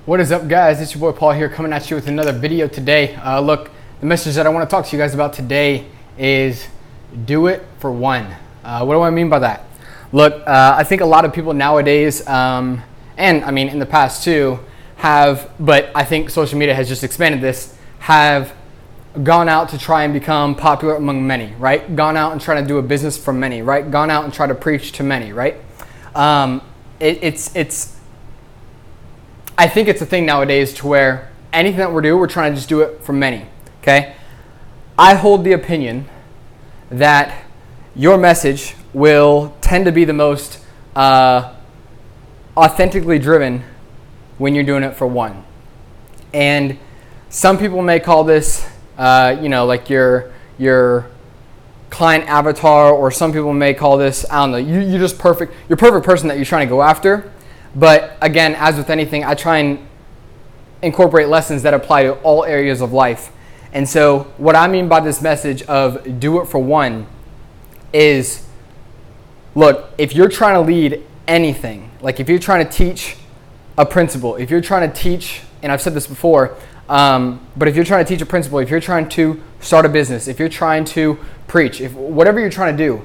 What is up, guys? It's your boy Paul here, coming at you with another video today. Look, the message that I want to talk to you guys about today is do it for one. What do I mean by that? Look, I think a lot of people nowadays, and I mean in the past too, but I think social media has just expanded this, have gone out to try and become popular among many, right? Gone out and try to do a business for many, right? Gone out and try to preach to many, right? I think it's a thing nowadays to where anything that we're doing, we're trying to just do it for many, okay? I hold the opinion that your message will tend to be the most authentically driven when you're doing it for one. And some people may call this, like your client avatar, or some people may call this, I don't know, you're just perfect. You're perfect person that you're trying to go after. But again, as with anything, I try and incorporate lessons that apply to all areas of life. And so what I mean by this message of do it for one is, look, if you're trying to lead anything, like if you're trying to teach a principle, if you're trying to teach, and I've said this before, but if you're trying to teach a principle, if you're trying to start a business, if you're trying to preach, if whatever you're trying to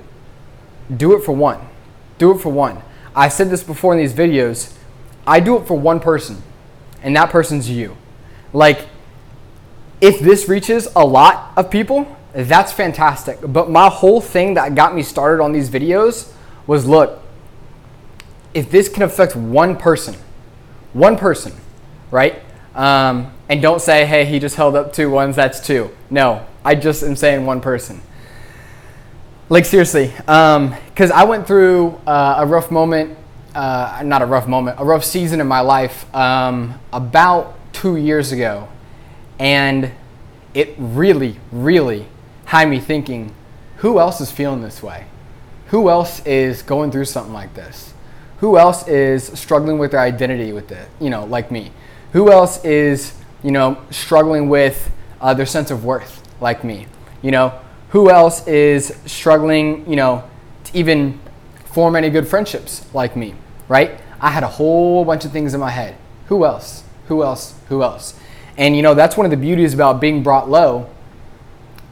do it for one. Do it for one. I said this before in these videos. I do it for one person, and that person's you. Like, if this reaches a lot of people, that's fantastic. But my whole thing that got me started on these videos was, look, if this can affect one person, right? And don't say, hey, he just held up two ones, that's two. No, I just am saying one person. Like, seriously, because I went through a rough season in my life about 2 years ago. And it really, really had me thinking, who else is feeling this way? Who else is going through something like this? Who else is struggling with their identity with it, like me? Who else is, struggling with their sense of worth, like me? Who else is struggling, to even form any good friendships like me, right? I had a whole bunch of things in my head. Who else? Who else? Who else? And, that's one of the beauties about being brought low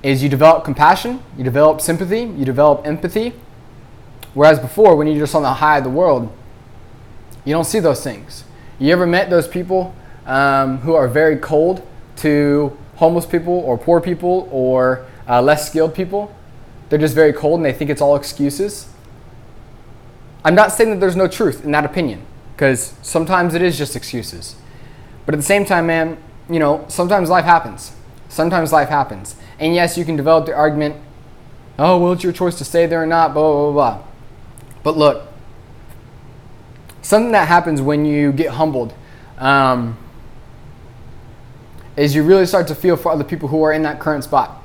is you develop compassion, you develop sympathy, you develop empathy. Whereas before, when you're just on the high of the world, you don't see those things. You ever met those people who are very cold to homeless people or poor people or less skilled people? They're just very cold and they think it's all excuses. I'm not saying that there's no truth in that opinion, because sometimes it is just excuses. But at the same time, man, sometimes life happens. Sometimes life happens. And yes, you can develop the argument, oh, well, it's your choice to stay there or not, blah, blah, blah, blah. But look, something that happens when you get humbled is you really start to feel for other people who are in that current spot.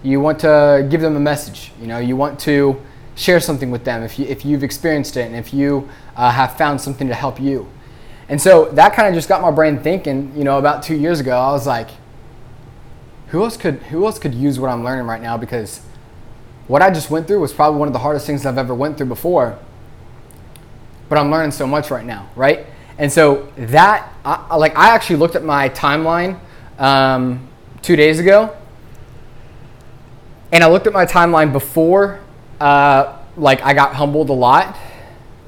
You want to give them a message. You want to share something with them if you've experienced it and if you have found something to help you. And so that kind of just got my brain thinking. About 2 years ago, I was like, who else could use what I'm learning right now? Because what I just went through was probably one of the hardest things I've ever went through before. But I'm learning so much right now, right? And so that I actually looked at my timeline 2 days ago. And I looked at my timeline before, I got humbled a lot.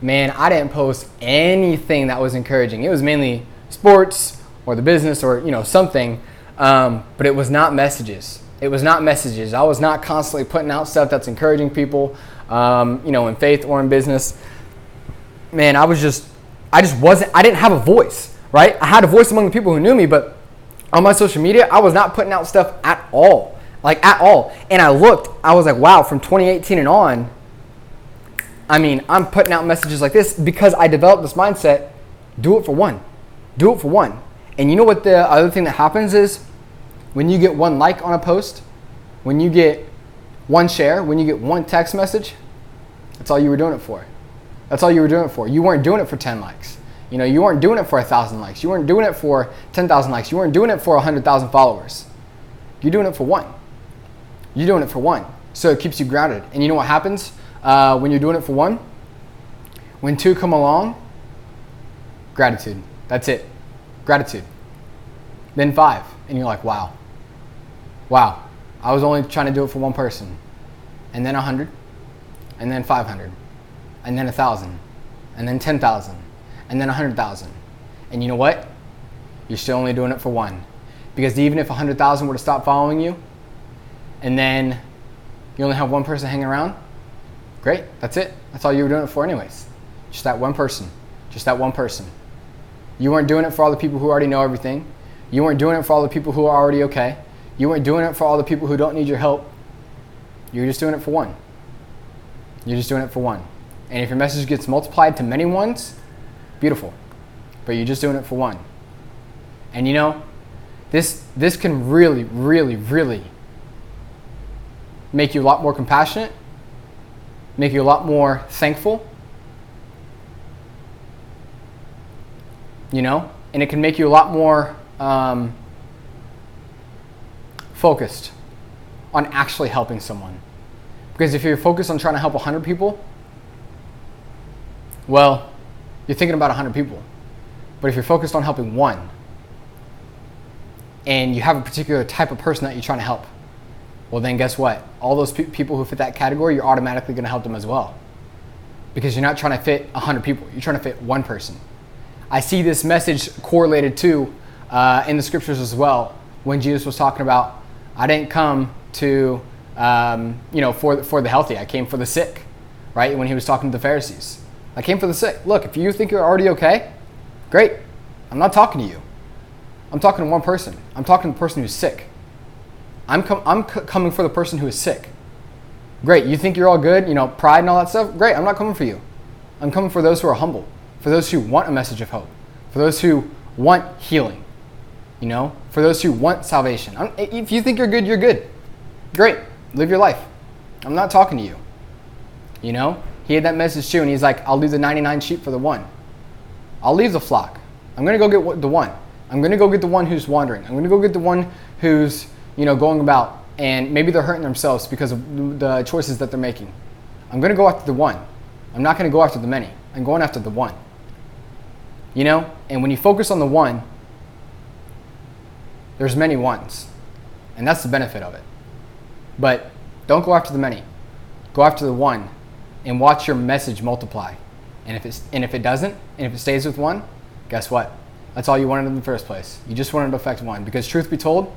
Man, I didn't post anything that was encouraging. It was mainly sports or the business or, something. But it was not messages. It was not messages. I was not constantly putting out stuff that's encouraging people, in faith or in business. Man, I didn't have a voice, right? I had a voice among the people who knew me, but on my social media, I was not putting out stuff at all. At all. And I was like, wow, from 2018 and on, I'm putting out messages like this because I developed this mindset, do it for one. Do it for one. And you know what the other thing that happens is when you get one like on a post, when you get one share, when you get one text message, that's all you were doing it for. That's all you were doing it for. You weren't doing it for 10 likes. You weren't doing it for 1,000 likes. You weren't doing it for 10,000 likes. You weren't doing it for 100,000 followers. You're doing it for one. You're doing it for one. So it keeps you grounded. And you know what happens when you're doing it for one? When two come along, gratitude. That's it. gratitude. Then 5, and you're like, wow, I was only trying to do it for one person. And then 100, and then 500, and then 1,000, and then 10,000, and then 100,000. And you know what? You're still only doing it for one. Because even if 100,000 were to stop following you, and then you only have one person hanging around, great, that's it. That's all you were doing it for anyways. Just that one person. Just that one person. You weren't doing it for all the people who already know everything. You weren't doing it for all the people who are already okay. You weren't doing it for all the people who don't need your help. You're just doing it for one. You're just doing it for one. And if your message gets multiplied to many ones, beautiful. But you're just doing it for one. And you know, this can really, really, really make you a lot more compassionate, make you a lot more thankful, you know, and it can make you a lot more focused on actually helping someone. Because if you're focused on trying to help 100 people, well, you're thinking about 100 people. But if you're focused on helping one, and you have a particular type of person that you're trying to help, well then guess what? All those people who fit that category, you're automatically going to help them as well. Because you're not trying to fit 100 people, you're trying to fit one person. I see this message correlated to in the scriptures as well, when Jesus was talking about, I didn't come to for the healthy, I came for the sick, right? When he was talking to the Pharisees, I came for the sick. Look, if you think you're already okay, great. I'm not talking to you. I'm talking to one person. I'm talking to the person who's sick. I'm coming for the person who is sick. Great. You think you're all good, pride and all that stuff? Great. I'm not coming for you. I'm coming for those who are humble, for those who want a message of hope, for those who want healing, for those who want salvation. If you think you're good, you're good. Great. Live your life. I'm not talking to you. He had that message too, and he's like, I'll leave the 99 sheep for the one. I'll leave the flock. I'm going to go get the one. I'm going to go get the one who's wandering. I'm going to go get the one who's, going about, and maybe they're hurting themselves because of the choices that they're making. I'm going to go after the one. I'm not going to go after the many. I'm going after the one. And when you focus on the one, there's many ones. And that's the benefit of it. But don't go after the many. Go after the one and watch your message multiply. And if it doesn't, and if it stays with one, guess what? That's all you wanted in the first place. You just wanted to affect one. Because truth be told,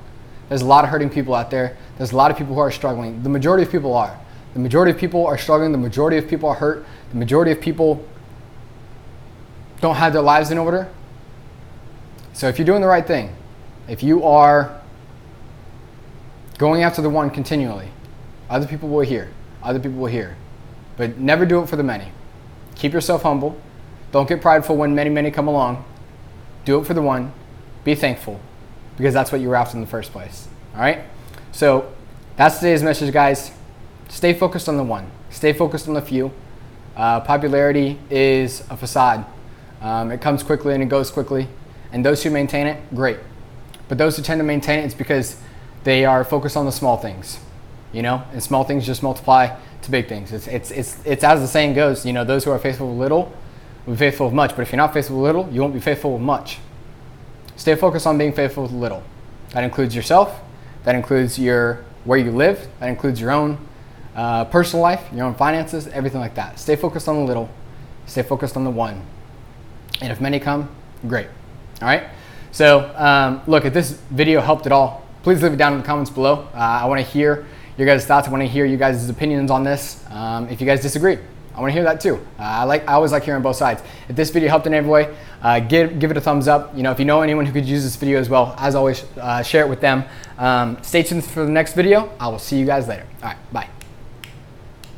there's a lot of hurting people out there. There's a lot of people who are struggling. The majority of people are. The majority of people are struggling. The majority of people are hurt. The majority of people don't have their lives in order. So if you're doing the right thing, if you are going after the one continually, other people will hear. Other people will hear. But never do it for the many. Keep yourself humble. Don't get prideful when many, many come along. Do it for the one. Be thankful. Because that's what you were after in the first place. All right? So that's today's message, guys. Stay focused on the one. Stay focused on the few. Popularity is a facade. It comes quickly and it goes quickly. And those who maintain it, great. But those who tend to maintain it, it's because they are focused on the small things. And small things just multiply to big things. It's as the saying goes, those who are faithful with little will be faithful with much. But if you're not faithful with little, you won't be faithful with much. Stay focused on being faithful with little. That includes yourself. That includes where you live. That includes your own personal life, your own finances, everything like that. Stay focused on the little. Stay focused on the one. And if many come, great. All right? So look, if this video helped at all, please leave it down in the comments below. I want to hear your guys' thoughts. I want to hear you guys' opinions on this. If you guys disagree, I want to hear that too. I always like hearing both sides. If this video helped in any way, give it a thumbs up. If you know anyone who could use this video as well, as always, share it with them. Stay tuned for the next video. I will see you guys later. All right, bye.